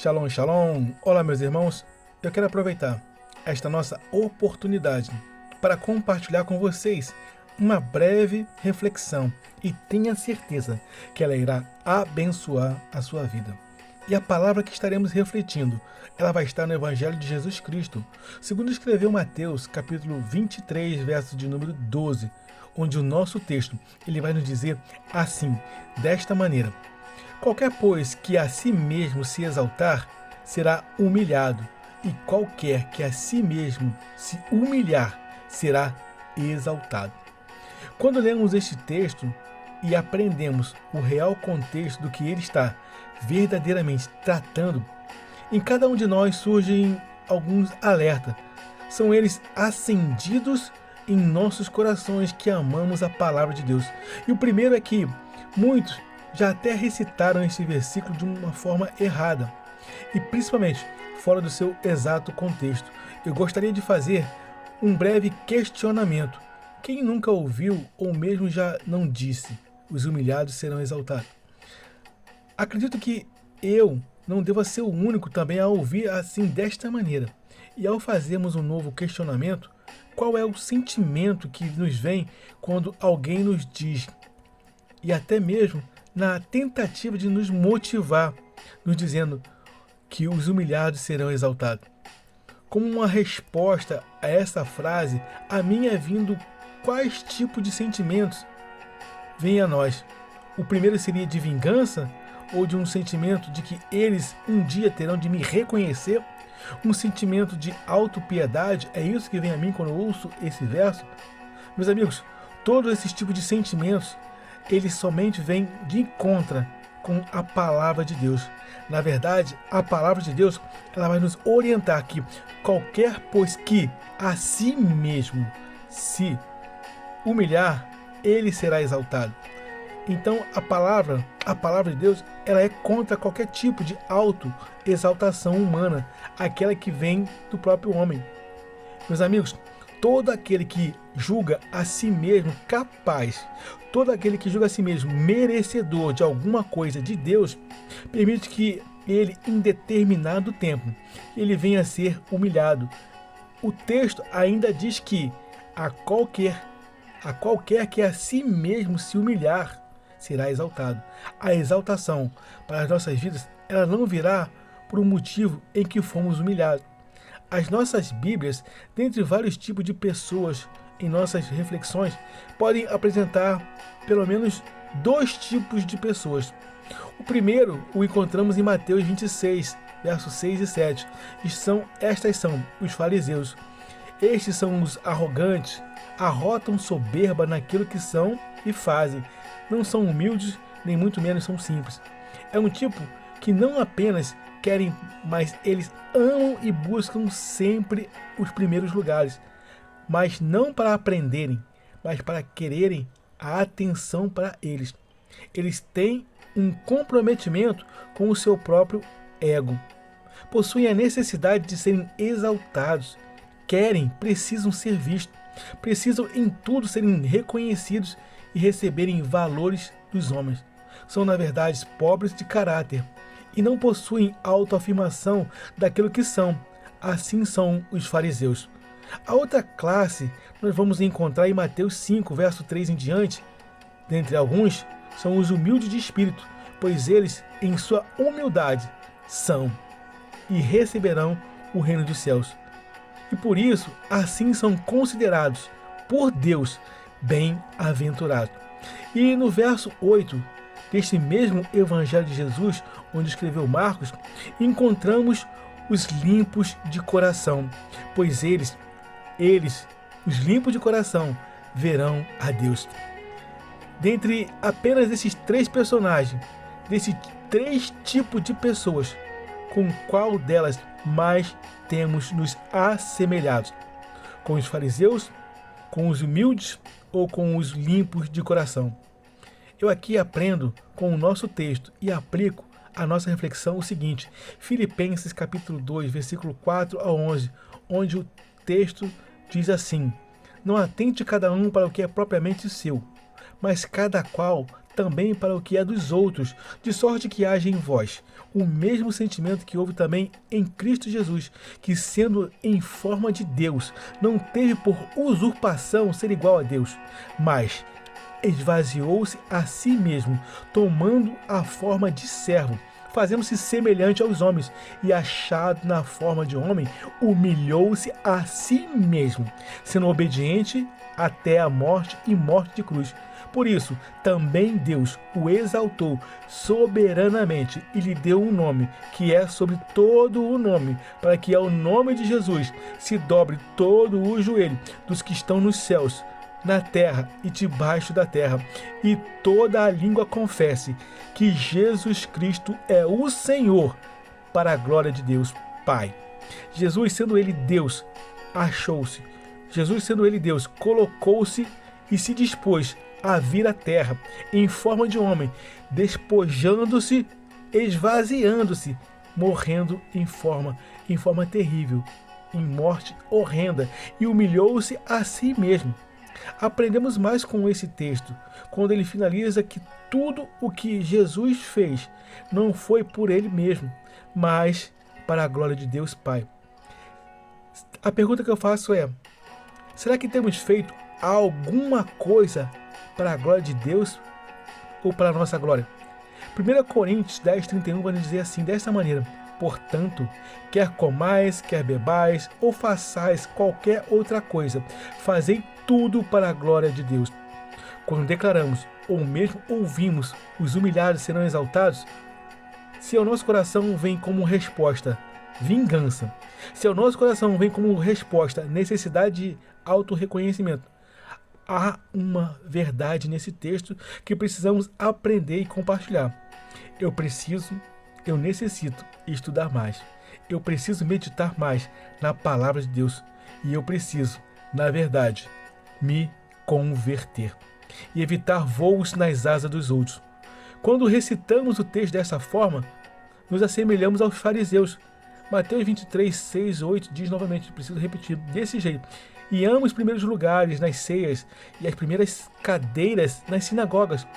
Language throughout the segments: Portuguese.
Shalom, shalom! Olá, meus irmãos. Eu quero aproveitar esta nossa oportunidade para compartilhar com vocês uma breve reflexão e tenha certeza que ela irá abençoar a sua vida. E a palavra que estaremos refletindo, ela vai estar no Evangelho de Jesus Cristo, segundo escreveu Mateus, capítulo 23, verso de número 12, onde o nosso texto ele vai nos dizer assim, desta maneira: qualquer, pois, que a si mesmo se exaltar, será humilhado, e qualquer que a si mesmo se humilhar, será exaltado. Quando lemos este texto e aprendemos o real contexto do que ele está verdadeiramente tratando, em cada um de nós surgem alguns alertas. São eles acendidos em nossos corações que amamos a palavra de Deus. E o primeiro é que muitos já até recitaram este versículo de uma forma errada, e principalmente fora do seu exato contexto. Eu gostaria de fazer um breve questionamento. Quem nunca ouviu ou mesmo já não disse: os humilhados serão exaltados? Acredito que eu não devo ser o único também a ouvir assim desta maneira. E ao fazermos um novo questionamento, qual é o sentimento que nos vem quando alguém nos diz, e até mesmo na tentativa de nos motivar, nos dizendo que os humilhados serão exaltados? Como uma resposta a essa frase, a mim é vindo quais tipos de sentimentos vêm a nós? O primeiro seria de vingança, ou de um sentimento de que eles um dia terão de me reconhecer? Um sentimento de autopiedade? É isso que vem a mim quando eu ouço esse verso? Meus amigos, todos esses tipos de sentimentos ele somente vem de encontro com a palavra de Deus. Na verdade, a palavra de Deus ela vai nos orientar que qualquer, pois, que a si mesmo se humilhar, ele será exaltado. Então, a palavra de Deus, ela é contra qualquer tipo de autoexaltação humana, aquela que vem do próprio homem. Meus amigos, todo aquele que julga a si mesmo capaz, todo aquele que julga a si mesmo merecedor de alguma coisa de Deus, permite que ele, em determinado tempo, ele venha a ser humilhado. O texto ainda diz que a qualquer que a si mesmo se humilhar, será exaltado. A exaltação para as nossas vidas, ela não virá por um motivo em que fomos humilhados. As nossas Bíblias, dentre vários tipos de pessoas em nossas reflexões, podem apresentar pelo menos dois tipos de pessoas. O primeiro o encontramos em Mateus 26, versos 6 e 7. Estas são os fariseus. Estes são os arrogantes, arrotam soberba naquilo que são e fazem. Não são humildes, nem muito menos são simples. É um tipo que não apenas querem, mas eles amam e buscam sempre os primeiros lugares, mas não para aprenderem, mas para quererem a atenção para eles. Eles têm um comprometimento com o seu próprio ego. Possuem a necessidade de serem exaltados. Precisam ser vistos. Precisam em tudo serem reconhecidos e receberem valores dos homens. São, na verdade, pobres de caráter e não possuem autoafirmação daquilo que são. Assim são os fariseus. A outra classe nós vamos encontrar em Mateus 5, verso 3 em diante. Dentre alguns, são os humildes de espírito, pois eles, em sua humildade, são e receberão o reino dos céus. E por isso, assim são considerados por Deus bem-aventurados. E no verso 8 deste mesmo Evangelho de Jesus, onde escreveu Marcos, encontramos os limpos de coração, pois eles, os limpos de coração, verão a Deus. Dentre apenas esses três personagens, desses três tipos de pessoas, com qual delas mais temos nos assemelhados? Com os fariseus, com os humildes ou com os limpos de coração? Eu aqui aprendo com o nosso texto e aplico a nossa reflexão o seguinte: Filipenses capítulo 2, versículo 4 a 11, onde o texto diz assim: não atente cada um para o que é propriamente seu, mas cada qual também para o que é dos outros, de sorte que haja em vós o mesmo sentimento que houve também em Cristo Jesus, que, sendo em forma de Deus, não teve por usurpação ser igual a Deus, mas esvaziou-se a si mesmo, tomando a forma de servo, fazendo-se semelhante aos homens, e achado na forma de homem, humilhou-se a si mesmo, sendo obediente até a morte e morte de cruz. Por isso, também Deus o exaltou soberanamente e lhe deu um nome, que é sobre todo o nome, para que ao nome de Jesus se dobre todo o joelho dos que estão nos céus, na terra e debaixo da terra, e toda a língua confesse que Jesus Cristo é o Senhor, para a glória de Deus Pai. Jesus, sendo ele Deus, achou-se. Jesus, sendo ele Deus, colocou-se e se dispôs a vir à terra em forma de homem, despojando-se, esvaziando-se, morrendo em forma terrível, em morte horrenda, e humilhou-se a si mesmo. Aprendemos mais com esse texto, quando ele finaliza que tudo o que Jesus fez não foi por ele mesmo, mas para a glória de Deus Pai. A pergunta que eu faço é: será que temos feito alguma coisa para a glória de Deus ou para a nossa glória? 1 Coríntios 10:31 vai nos dizer assim, desta maneira: portanto, quer comais, quer bebais, ou façais qualquer outra coisa, fazei tudo para a glória de Deus. Quando declaramos, ou mesmo ouvimos, os humilhados serão exaltados, se ao nosso coração vem como resposta vingança, se ao nosso coração vem como resposta necessidade de autorreconhecimento, há uma verdade nesse texto que precisamos aprender e compartilhar. Eu necessito estudar mais. Eu preciso meditar mais na palavra de Deus. E eu preciso, na verdade, me converter e evitar voos nas asas dos outros. Quando recitamos o texto dessa forma, nos assemelhamos aos fariseus. Mateus 23, 6, 8 diz novamente, preciso repetir, desse jeito: e ama os primeiros lugares nas ceias e as primeiras cadeiras nas sinagogas.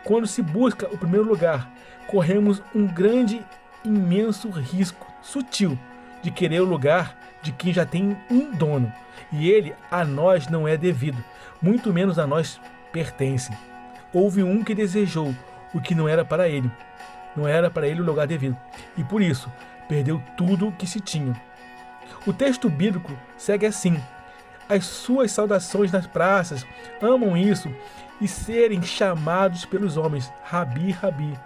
Quando se busca o primeiro lugar, corremos um grande, imenso risco sutil de querer o lugar de quem já tem um dono, e ele a nós não é devido, muito menos a nós pertence. Houve um que desejou o que não era para ele o lugar devido, e por isso perdeu tudo o que se tinha. O texto bíblico segue assim: as suas saudações nas praças amam isso e serem chamados pelos homens, Rabi, Rabi.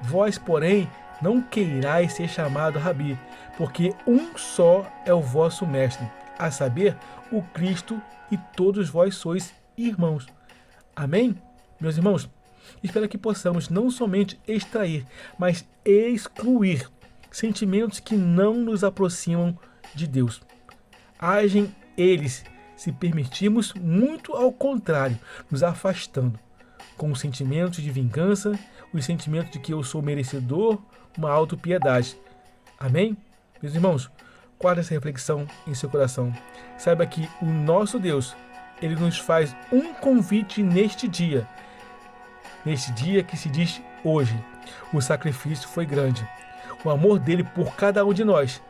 Vós, porém, não queirais ser chamado Rabi, porque um só é o vosso mestre, a saber, o Cristo, e todos vós sois irmãos. Amém? Meus irmãos, espero que possamos não somente extrair, mas excluir sentimentos que não nos aproximam de Deus. Agem eles, se permitirmos, muito ao contrário, nos afastando, com os sentimentos de vingança, os sentimentos de que eu sou merecedor, uma autopiedade. Amém? Meus irmãos, guarde essa reflexão em seu coração. Saiba que o nosso Deus, ele nos faz um convite neste dia que se diz hoje. O sacrifício foi grande. O amor dele por cada um de nós,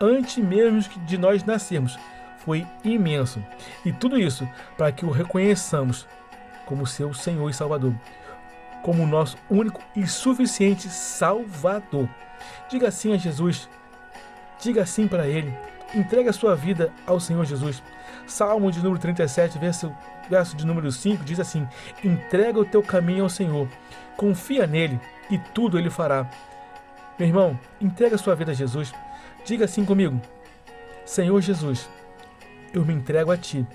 antes mesmo de nós nascermos, foi imenso. E tudo isso para que o reconheçamos como seu Senhor e Salvador, como o nosso único e suficiente Salvador. Diga sim a Jesus, diga sim para Ele, entregue a sua vida ao Senhor Jesus. Salmo de número 37, verso de número 5, diz assim: entrega o teu caminho ao Senhor, confia nele e tudo Ele fará. Meu irmão, entrega a sua vida a Jesus. Diga assim comigo: Senhor Jesus, eu me entrego a Ti.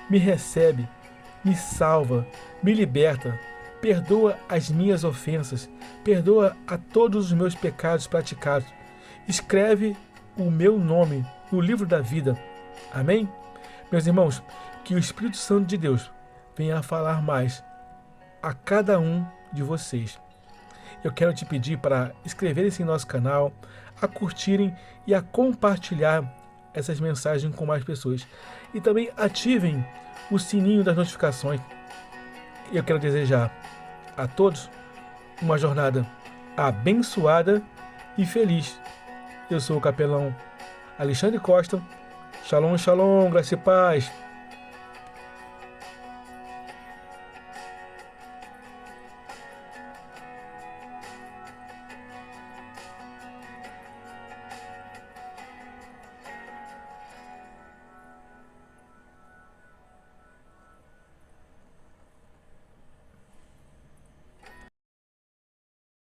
Me recebe, me salva, me liberta. Perdoa as minhas ofensas. Perdoa a todos os meus pecados praticados. Escreve o meu nome no livro da vida. Amém? Meus irmãos, que o Espírito Santo de Deus venha a falar mais a cada um de vocês. Eu quero te pedir para inscreverem-se em nosso canal, a curtirem e a compartilhar essas mensagens com mais pessoas. E também ativem o sininho das notificações. Eu quero desejar a todos uma jornada abençoada e feliz. Eu sou o capelão Alexandre Costa. Shalom, shalom, graça e paz.